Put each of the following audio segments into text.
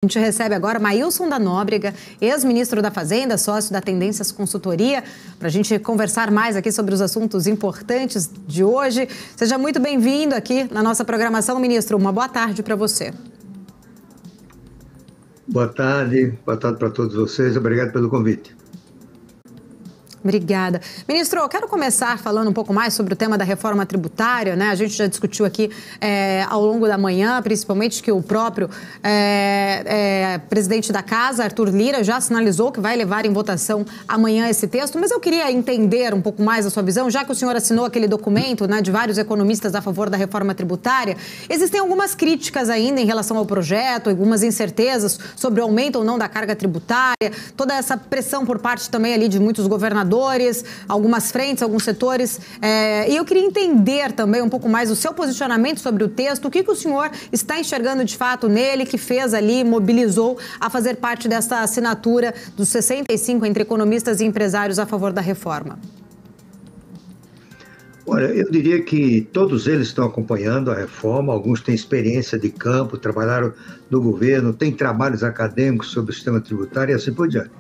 A gente recebe agora Maílson da Nóbrega, ex-ministro da Fazenda, sócio da Tendências Consultoria, para a gente conversar mais aqui sobre os assuntos importantes de hoje. Seja muito bem-vindo aqui na nossa programação, ministro. Uma boa tarde para você. Boa tarde para todos vocês. Obrigado pelo convite. Obrigada. Ministro, eu quero começar falando um pouco mais sobre o tema da reforma tributária, né? A gente já discutiu aqui ao longo da manhã, principalmente que o próprio presidente da Casa, Arthur Lira, já sinalizou que vai levar em votação amanhã esse texto, mas eu queria entender um pouco mais a sua visão, já que o senhor assinou aquele documento, né, de vários economistas a favor da reforma tributária. Existem algumas críticas ainda em relação ao projeto, algumas incertezas sobre o aumento ou não da carga tributária, toda essa pressão por parte também ali de muitos governadores, algumas frentes, alguns setores. E eu queria entender também um pouco mais o seu posicionamento sobre o texto, o que o senhor está enxergando de fato nele, que fez ali, mobilizou a fazer parte dessa assinatura dos 65 entre economistas e empresários a favor da reforma. Olha, eu diria que todos eles estão acompanhando a reforma, alguns têm experiência de campo, trabalharam no governo, têm trabalhos acadêmicos sobre o sistema tributário e assim por diante.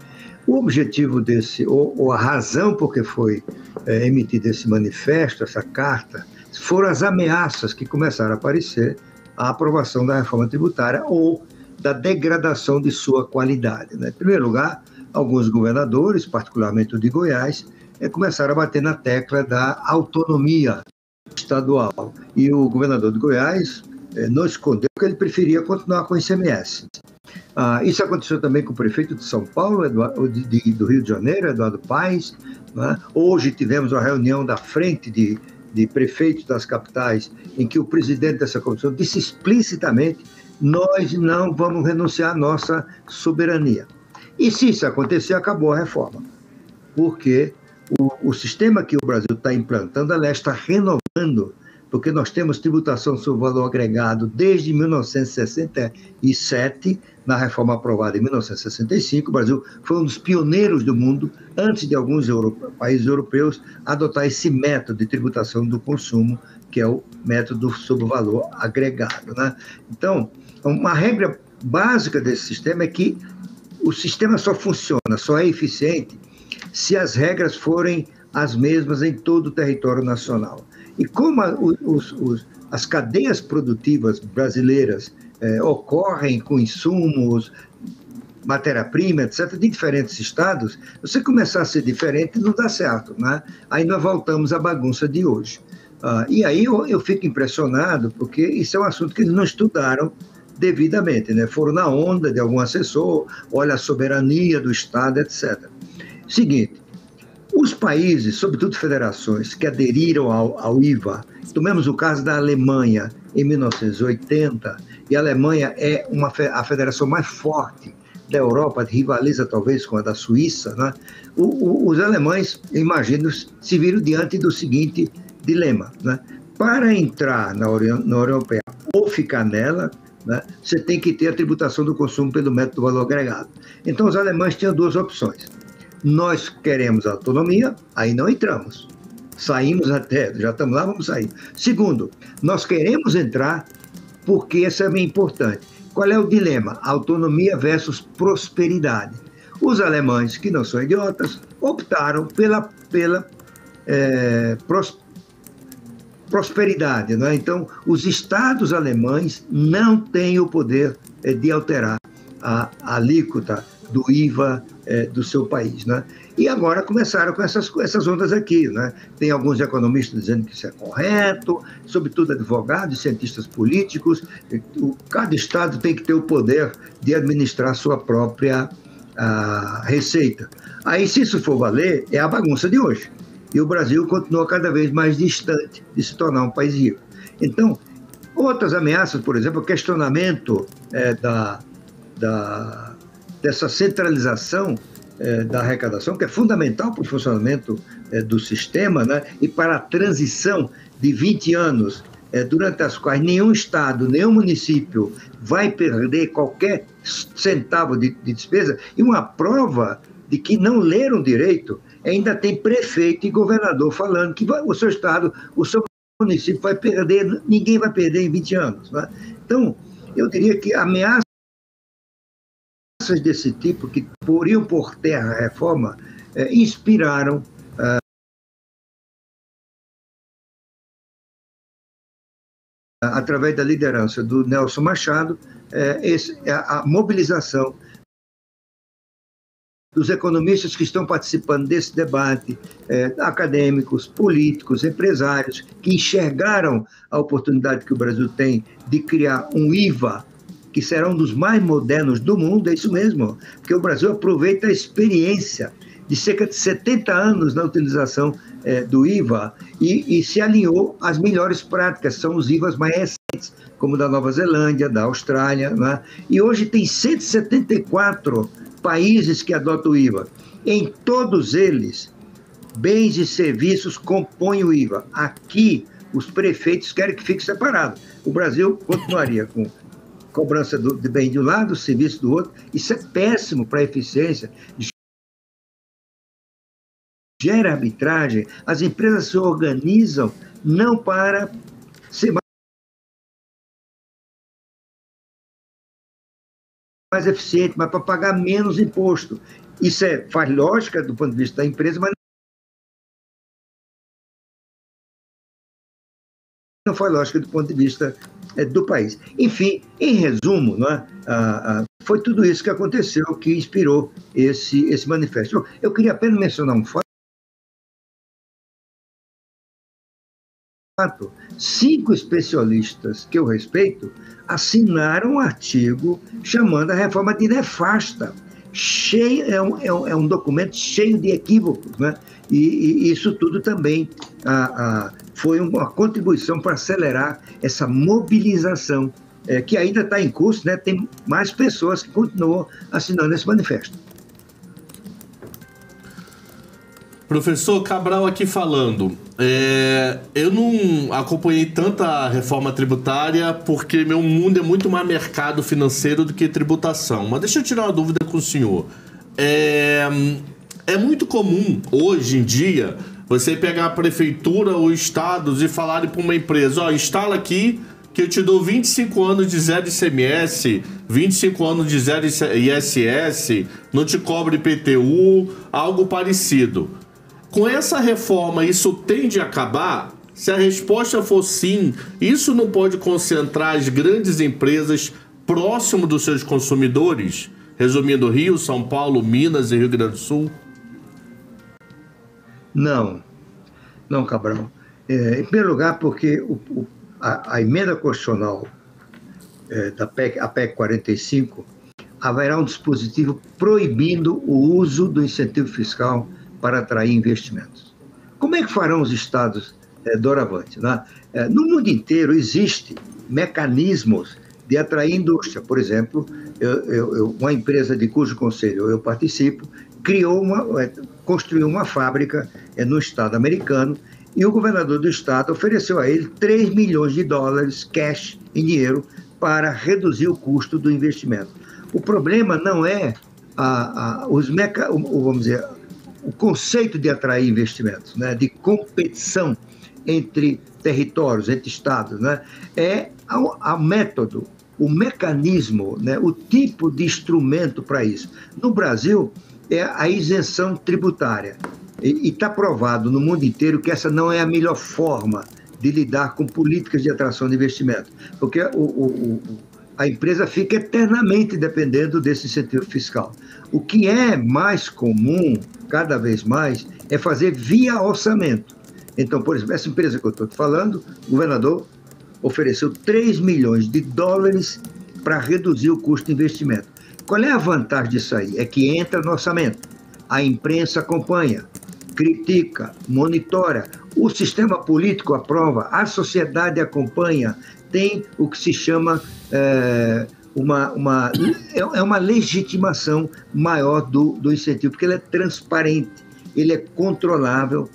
O objetivo desse, ou a razão por que foi emitido esse manifesto, essa carta, foram as ameaças que começaram a aparecer à aprovação da reforma tributária ou da degradação de sua qualidade, né? Em primeiro lugar, alguns governadores, particularmente o de Goiás, começaram a bater na tecla da autonomia estadual. E o governador de Goiás não escondeu que ele preferia continuar com o ICMS. Isso aconteceu também com o prefeito de São Paulo, do Rio de Janeiro, Eduardo Paes, né? Hoje tivemos uma reunião da frente de prefeitos das capitais, em que o presidente dessa comissão disse explicitamente: nós não vamos renunciar à nossa soberania. E se isso acontecer, acabou a reforma. Porque o sistema que o Brasil está implantando, aliás, está renovando, porque nós temos tributação sobre valor agregado desde 1967, na reforma aprovada em 1965. O Brasil foi um dos pioneiros do mundo, antes de alguns países europeus, adotar esse método de tributação do consumo, que é o método sobre valor agregado, né? Então, uma regra básica desse sistema é que o sistema só funciona, só é eficiente, se as regras forem as mesmas em todo o território nacional. E como as cadeias produtivas brasileiras ocorrem com insumos, matéria-prima, etc., de diferentes estados, você começar a ser diferente não dá certo, né? Aí nós voltamos à bagunça de hoje. E aí eu fico impressionado, porque isso é um assunto que eles não estudaram devidamente, né? Foram na onda de algum assessor, olha a soberania do estado, etc. Seguinte, os países, sobretudo federações, que aderiram ao IVA, tomemos o caso da Alemanha em 1980, e a Alemanha é a federação mais forte da Europa, rivaliza talvez com a da Suíça, né? Os alemães, imagino, se viram diante do seguinte dilema, né? Para entrar na União Europeia ou ficar nela, né, você tem que ter a tributação do consumo pelo método do valor agregado. Então os alemães tinham duas opções. Nós queremos autonomia, aí não entramos. Saímos até, já estamos lá, vamos sair. Segundo, nós queremos entrar porque isso é bem importante. Qual é o dilema? Autonomia versus prosperidade. Os alemães, que não são idiotas, optaram pela prosperidade, não é? Então, os estados alemães não têm o poder de alterar a alíquota do IVA do seu país, né? E agora começaram com essas ondas aqui, né? Tem alguns economistas dizendo que isso é correto, sobretudo advogados, cientistas políticos. Cada estado tem que ter o poder de administrar sua própria receita. Aí, se isso for valer, é a bagunça de hoje. E o Brasil continua cada vez mais distante de se tornar um país rico. Então, outras ameaças, por exemplo, o questionamento dessa centralização da arrecadação, que é fundamental para o funcionamento do sistema, né? E para a transição de 20 anos, durante as quais nenhum estado, nenhum município vai perder qualquer centavo de despesa. E uma prova de que não leram direito, ainda tem prefeito e governador falando que o seu estado, o seu município vai perder, ninguém vai perder em 20 anos, né? Então, eu diria que a ameaça desse tipo, que poriam por terra a reforma, inspiraram através da liderança do Nelson Machado, a mobilização dos economistas que estão participando desse debate, acadêmicos, políticos, empresários, que enxergaram a oportunidade que o Brasil tem de criar um IVA, que será um dos mais modernos do mundo, é isso mesmo, porque o Brasil aproveita a experiência de cerca de 70 anos na utilização do IVA e se alinhou às melhores práticas, são os IVAs mais recentes, como da Nova Zelândia, da Austrália, né? E hoje tem 174 países que adotam o IVA. Em todos eles, bens e serviços compõem o IVA. Aqui, os prefeitos querem que fique separado. O Brasil continuaria com cobrança de bem de um lado, serviço do outro. Isso é péssimo para a eficiência. Gera arbitragem. As empresas se organizam não para ser mais eficiente, mas para pagar menos imposto. Isso faz lógica do ponto de vista da empresa, mas não faz lógica do ponto de vista do país. Enfim, em resumo, né, foi tudo isso que aconteceu que inspirou esse manifesto. Eu queria apenas mencionar um fato. 5 especialistas que eu respeito assinaram um artigo chamando a reforma de nefasta. É um documento cheio de equívocos, né? E isso tudo também foi uma contribuição para acelerar essa mobilização que ainda está em curso, né? Tem mais pessoas que continuam assinando esse manifesto. Professor Cabral aqui falando, eu não acompanhei tanta reforma tributária porque meu mundo é muito mais mercado financeiro do que tributação. Mas deixa eu tirar uma dúvida com o senhor. É muito comum, hoje em dia, você pegar a prefeitura ou estados e falarem para uma empresa, instala aqui que eu te dou 25 anos de zero ICMS, 25 anos de zero ISS, não te cobre IPTU, algo parecido. Com essa reforma, isso tende a acabar? Se a resposta for sim, isso não pode concentrar as grandes empresas próximo dos seus consumidores? Resumindo, Rio, São Paulo, Minas e Rio Grande do Sul? Não, Cabral. Em primeiro lugar, porque a emenda constitucional da PEC, a PEC 45, haverá um dispositivo proibindo o uso do incentivo fiscal para atrair investimentos. Como é que farão os estados doravante? Né? No mundo inteiro existem mecanismos de atrair indústria. Por exemplo, uma empresa de cujo conselho eu participo construiu uma fábrica no estado americano e o governador do estado ofereceu a ele 3 milhões de dólares cash, em dinheiro, para reduzir o custo do investimento. O problema não é vamos dizer, o conceito de atrair investimentos, né, de competição entre territórios, entre estados, né, é o método, o mecanismo, né, o tipo de instrumento para isso. No Brasil, é a isenção tributária. E está provado no mundo inteiro que essa não é a melhor forma de lidar com políticas de atração de investimento, porque a empresa fica eternamente dependendo desse incentivo fiscal. O que é mais comum, cada vez mais, é fazer via orçamento. Então, por exemplo, essa empresa que eu estou falando, o governador ofereceu 3 milhões de dólares para reduzir o custo de investimento. Qual é a vantagem disso aí? É que entra no orçamento, a imprensa acompanha, critica, monitora, o sistema político aprova, a sociedade acompanha, tem o que se chama uma legitimação maior do incentivo, porque ele é transparente, ele é controlável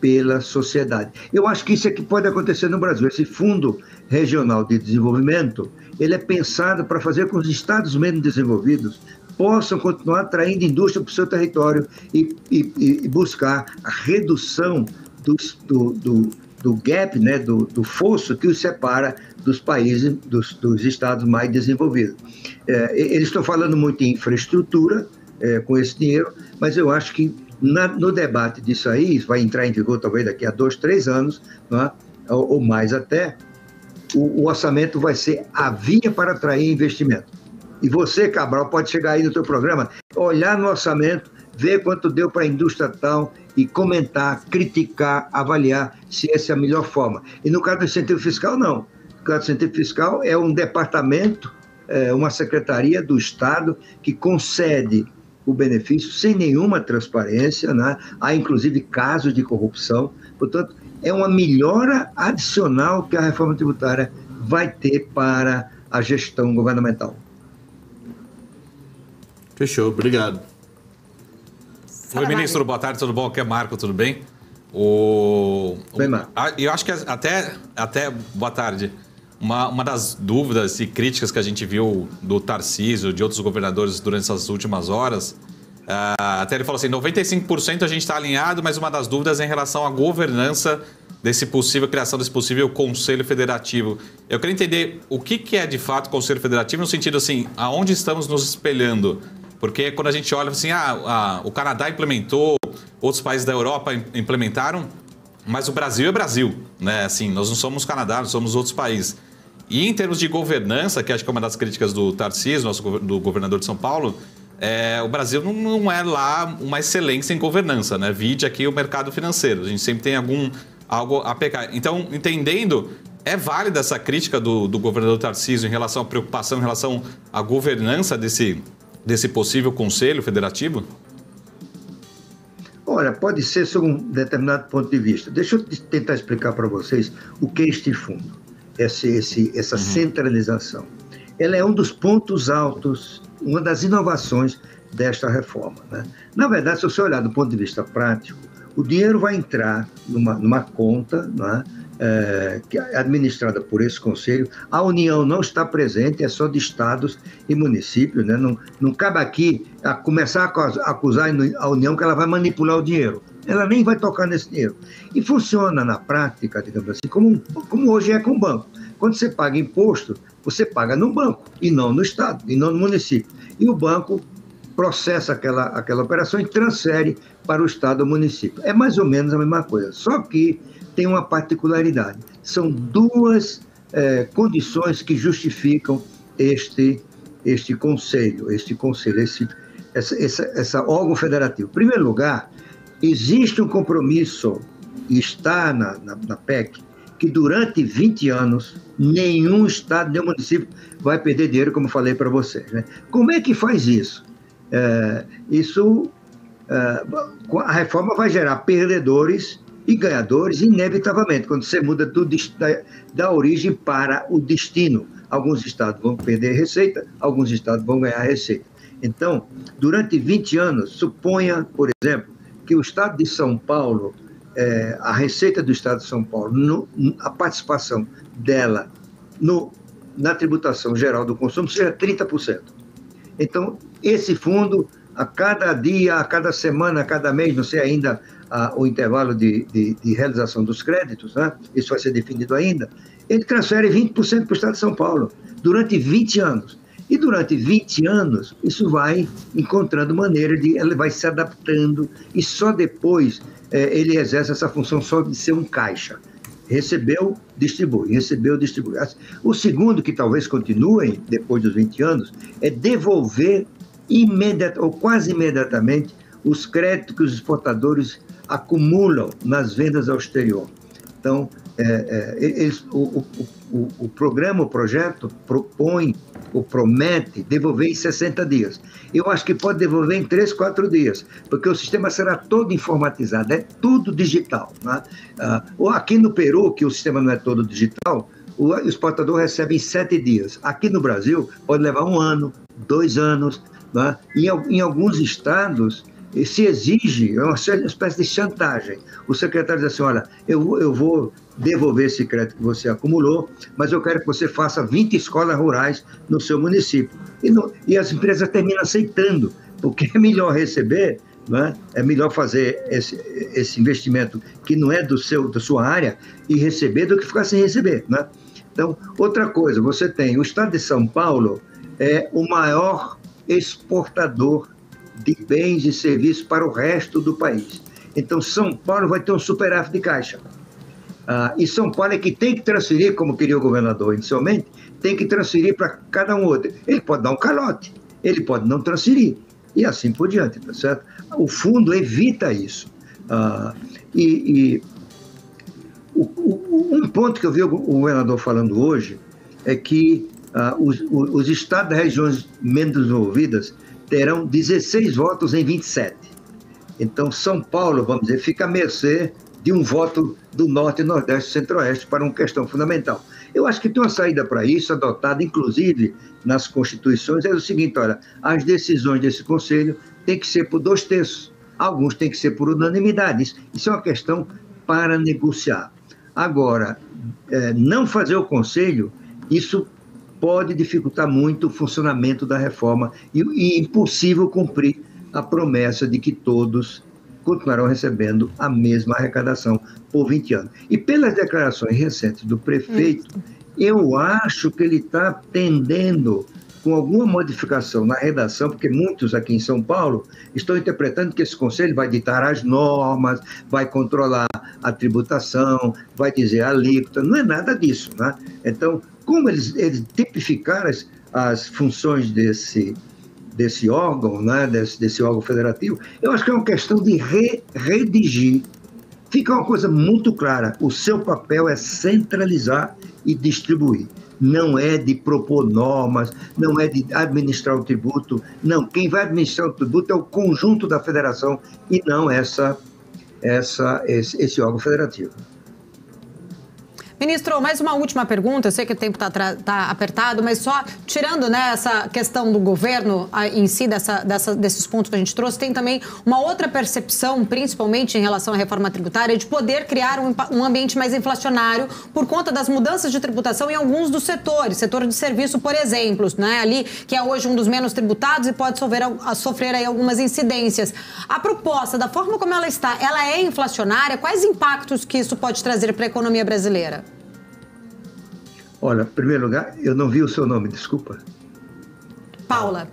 pela sociedade. Eu acho que isso é que pode acontecer no Brasil. Esse Fundo Regional de Desenvolvimento, ele é pensado para fazer com que os estados menos desenvolvidos possam continuar atraindo indústria para o seu território e buscar a redução gap, né, do fosso que os separa dos países, dos estados mais desenvolvidos. Eles estão falando muito em infraestrutura com esse dinheiro, mas eu acho que no debate disso aí, vai entrar em vigor talvez daqui a 2, 3 anos, né, ou mais até, o orçamento vai ser a via para atrair investimento. E você, Cabral, pode chegar aí no teu programa, olhar no orçamento, ver quanto deu para a indústria tal e comentar, criticar, avaliar se essa é a melhor forma. E no caso do incentivo fiscal, não. No caso do incentivo fiscal é um departamento, uma secretaria do Estado que concede o benefício sem nenhuma transparência, né? Há inclusive casos de corrupção. Portanto, é uma melhora adicional que a reforma tributária vai ter para a gestão governamental. Fechou, obrigado. Oi, ministro, boa tarde, tudo bom? Aqui é Marco, tudo bem? Bem, Marco. Eu acho que até boa tarde. Uma das dúvidas e críticas que a gente viu do Tarcísio, de outros governadores durante essas últimas horas, até ele falou assim, 95% a gente está alinhado, mas uma das dúvidas é em relação à governança criação desse possível Conselho Federativo. Eu quero entender o que é de fato o Conselho Federativo, no sentido assim, aonde estamos nos espelhando? Porque quando a gente olha assim, o Canadá implementou, outros países da Europa implementaram, mas o Brasil é Brasil, né? Assim, nós não somos Canadá, nós somos outros países. E em termos de governança, que acho que é uma das críticas do Tarcísio, do governador de São Paulo, o Brasil não é lá uma excelência em governança, né? Vide aqui o mercado financeiro, a gente sempre tem algo a pecar. Então, entendendo, é válida essa crítica do governador Tarcísio em relação à preocupação, em relação à governança desse possível Conselho Federativo? Olha, pode ser sob um determinado ponto de vista. Deixa eu tentar explicar para vocês o que é este fundo, essa centralização. Ela é um dos pontos altos, uma das inovações desta reforma, né? Na verdade, se você olhar do ponto de vista prático, o dinheiro vai entrar numa conta, né, que é administrada por esse conselho. A União não está presente, é só de estados e municípios, né? Não cabe aqui começar a acusar a União que ela vai manipular o dinheiro. Ela nem vai tocar nesse dinheiro. E funciona na prática, digamos assim, como hoje é com o banco. Quando você paga imposto, você paga no banco, e não no estado, e não no município. E o banco processa aquela operação e transfere para o estado ou município. É mais ou menos a mesma coisa, só que tem uma particularidade. São duas condições que justificam este conselho, essa órgão federativo. Em primeiro lugar, existe um compromisso, e está na PEC, que durante 20 anos, nenhum estado, nenhum município vai perder dinheiro, como falei para vocês, né? Como é que faz isso? A reforma vai gerar perdedores e ganhadores, inevitavelmente, quando você muda tudo da origem para o destino. Alguns estados vão perder receita, alguns estados vão ganhar receita. Então, durante 20 anos, suponha, por exemplo, que o estado de São Paulo, a receita do estado de São Paulo, a participação dela na tributação geral do consumo seja 30%. Então, esse fundo, a cada dia, a cada semana, a cada mês, não sei ainda o intervalo de realização dos créditos, né? Isso vai ser definido ainda, ele transfere 20% para o estado de São Paulo, durante 20 anos. E durante 20 anos, isso vai encontrando maneira ele vai se adaptando, e só depois ele exerce essa função só de ser um caixa. Recebeu, distribui, recebeu, distribui. O segundo, que talvez continue depois dos 20 anos, é devolver ou quase imediatamente os créditos que os exportadores acumulam nas vendas ao exterior. Então, o programa, o projeto propõe ou promete devolver em 60 dias. Eu acho que pode devolver em 3, 4 dias, porque o sistema será todo informatizado, é tudo digital, né? Aqui no Peru, que o sistema não é todo digital, o exportador recebe em 7 dias. Aqui no Brasil, pode levar 1 ano, 2 anos, né? Em alguns estados, se exige uma espécie de chantagem. O secretário diz assim, olha, eu vou devolver esse crédito que você acumulou, mas eu quero que você faça 20 escolas rurais no seu município. E as empresas terminam aceitando, porque é melhor receber né? É melhor fazer esse investimento que não é da sua área e receber do que ficar sem receber, né? Então, outra coisa, você tem o estado de São Paulo é o maior exportador de bens e serviços para o resto do país. Então, São Paulo vai ter um superávit de caixa. E São Paulo é que tem que transferir, como queria o governador inicialmente, tem que transferir para cada um outro. Ele pode dar um calote, ele pode não transferir, e assim por diante, tá certo? O fundo evita isso. Um ponto que eu vi o governador falando hoje é que os estados das regiões menos desenvolvidas terão 16 votos em 27. Então, São Paulo, vamos dizer, fica à mercê de um voto do Norte, Nordeste e Centro-Oeste para uma questão fundamental. Eu acho que tem uma saída para isso, adotada, inclusive, nas constituições, é o seguinte, olha, as decisões desse Conselho têm que ser por 2/3, alguns têm que ser por unanimidade. Isso é uma questão para negociar. Agora, não fazer o Conselho, isso pode dificultar muito o funcionamento da reforma e impossível cumprir a promessa de que todos continuarão recebendo a mesma arrecadação por 20 anos. E pelas declarações recentes do prefeito, eu acho que ele está tendendo, com alguma modificação na redação, porque muitos aqui em São Paulo estão interpretando que esse conselho vai ditar as normas, vai controlar a tributação, vai dizer a alíquota, não é nada disso, né? Então, como eles tipificaram as funções desse órgão, né, desse órgão federativo, eu acho que é uma questão de redigir. Fica uma coisa muito clara, o seu papel é centralizar e distribuir. Não é de propor normas, não é de administrar o tributo, não. Quem vai administrar o tributo é o conjunto da federação e não esse órgão federativo. Ministro, mais uma última pergunta. Eu sei que o tempo está apertado, mas só tirando, né, essa questão do governo em si, desses pontos que a gente trouxe, tem também uma outra percepção, principalmente em relação à reforma tributária, de poder criar um ambiente mais inflacionário por conta das mudanças de tributação em alguns dos setores. Setor de serviço, por exemplo, né, ali, que é hoje um dos menos tributados e pode sofrer aí algumas incidências. A proposta, da forma como ela está, ela é inflacionária? Quais impactos que isso pode trazer para a economia brasileira? Olha, em primeiro lugar, eu não vi o seu nome, desculpa. Paula.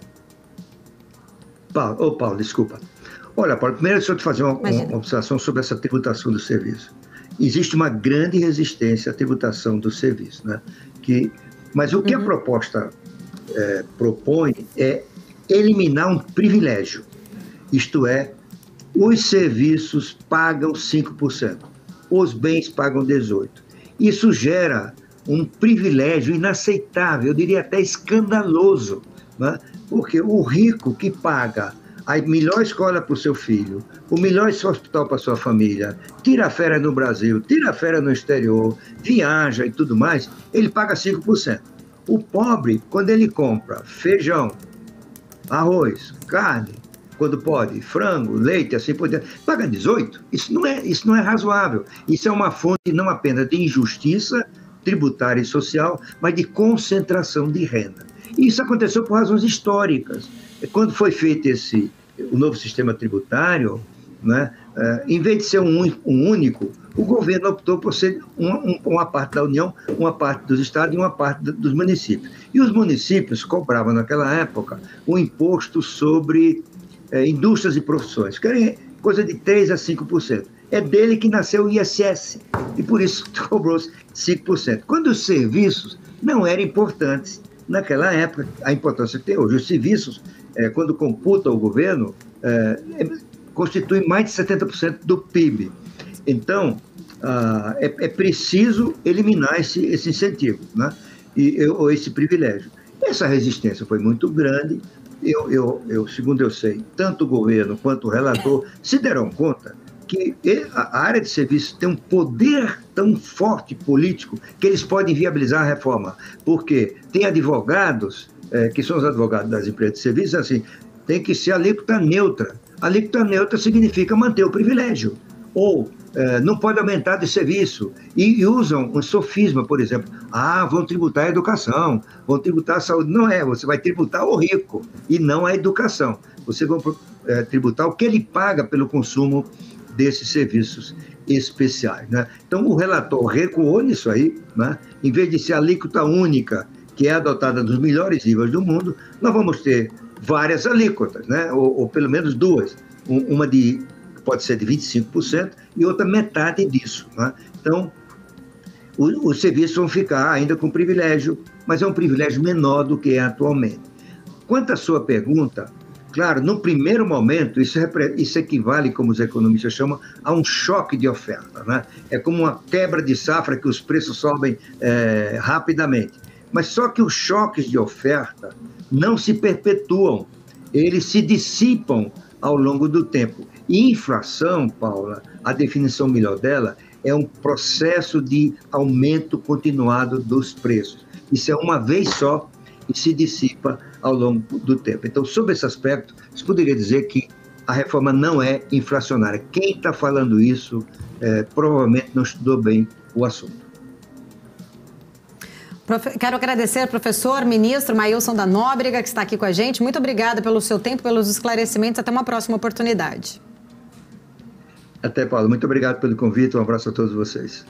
Paulo, desculpa. Olha, Paulo, primeiro deixa eu te fazer uma observação sobre essa tributação do serviço. Existe uma grande resistência à tributação do serviço, né? Mas o que a proposta propõe é eliminar um privilégio. Isto é, os serviços pagam 5%, os bens pagam 18%. Isso gera um privilégio inaceitável, eu diria até escandaloso, né? Porque o rico que paga a melhor escola para o seu filho, o melhor hospital para a sua família, tira férias no Brasil, tira férias no exterior, viaja e tudo mais, ele paga 5%. O pobre, quando ele compra feijão, arroz, carne, quando pode, frango, leite, assim por diante, paga 18%. Isso não é razoável. Isso é uma fonte não apenas de injustiça tributária e social, mas de concentração de renda. E isso aconteceu por razões históricas. Quando foi feito o novo sistema tributário, né, em vez de ser um único, o governo optou por ser uma parte da União, uma parte dos estados e uma parte dos municípios. E os municípios cobravam, naquela época, um imposto sobre indústrias e profissões, que era coisa de 3% a 5%. É dele que nasceu o ISS, e por isso cobrou-se 5%. Quando os serviços não eram importantes naquela época, a importância que tem hoje. Os serviços, quando computa o governo, constituem mais de 70% do PIB. Então, é preciso eliminar esse incentivo, né? Ou esse privilégio. Essa resistência foi muito grande. Segundo eu sei, tanto o governo quanto o relator se deram conta que a área de serviços tem um poder tão forte político que eles podem viabilizar a reforma. Porque tem advogados, que são os advogados das empresas de serviços, assim, tem que ser alíquota neutra. Alíquota neutra significa manter o privilégio. Ou não pode aumentar de serviço. E usam um sofisma, por exemplo. Vão tributar a educação, vão tributar a saúde. Não é, você vai tributar o rico e não a educação. Você vai tributar o que ele paga pelo consumo desses serviços especiais, né? Então, o relator recuou nisso aí, né? Em vez de ser a alíquota única, que é adotada nos melhores níveis do mundo, nós vamos ter várias alíquotas, né? Ou pelo menos duas. Uma pode ser de 25% e outra metade disso, né? Então, os serviços vão ficar ainda com privilégio, mas é um privilégio menor do que é atualmente. Quanto à sua pergunta, claro, no primeiro momento, isso equivale, como os economistas chamam, a um choque de oferta, né? É como uma quebra de safra que os preços sobem rapidamente. Mas só que os choques de oferta não se perpetuam, eles se dissipam ao longo do tempo. E inflação, Paula, a definição melhor dela, é um processo de aumento continuado dos preços. Isso é uma vez só e se dissipa ao longo do tempo. Então, sob esse aspecto, se poderia dizer que a reforma não é inflacionária. Quem está falando isso provavelmente não estudou bem o assunto. Quero agradecer ao professor, ministro Maílson da Nóbrega, que está aqui com a gente. Muito obrigada pelo seu tempo, pelos esclarecimentos. Até uma próxima oportunidade. Até, Paulo. Muito obrigado pelo convite. Um abraço a todos vocês.